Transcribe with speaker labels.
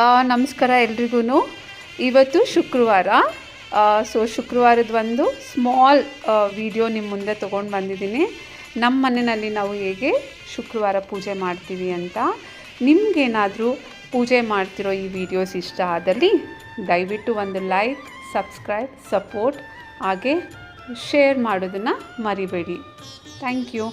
Speaker 1: ನಮಸ್ಕಾರ ಎಲ್ರಿಗೂ. ಇವತ್ತು ಶುಕ್ರವಾರ. ಶುಕ್ರವಾರದ ಒಂದು ಸ್ಮಾಲ್ ವಿಡಿಯೋ ನಿಮ್ಮ ಮುಂದೆ ತೊಗೊಂಡು ಬಂದಿದ್ದೀನಿ. ನಮ್ಮ ಮನೆಯಲ್ಲಿ ನಾವು ಹೇಗೆ ಶುಕ್ರವಾರ ಪೂಜೆ ಮಾಡ್ತೀವಿ ಅಂತ. ನಿಮಗೇನಾದರೂ ಪೂಜೆ ಮಾಡ್ತಿರೋ ಈ ವಿಡಿಯೋಸ್ ಇಷ್ಟ ಆದಲ್ಲಿ ದಯವಿಟ್ಟು ಒಂದು ಲೈಕ್, ಸಬ್ಸ್ಕ್ರೈಬ್, ಸಪೋರ್ಟ್ ಹಾಗೆ ಶೇರ್ ಮಾಡೋದನ್ನು ಮರಿಬೇಡಿ. Thank you.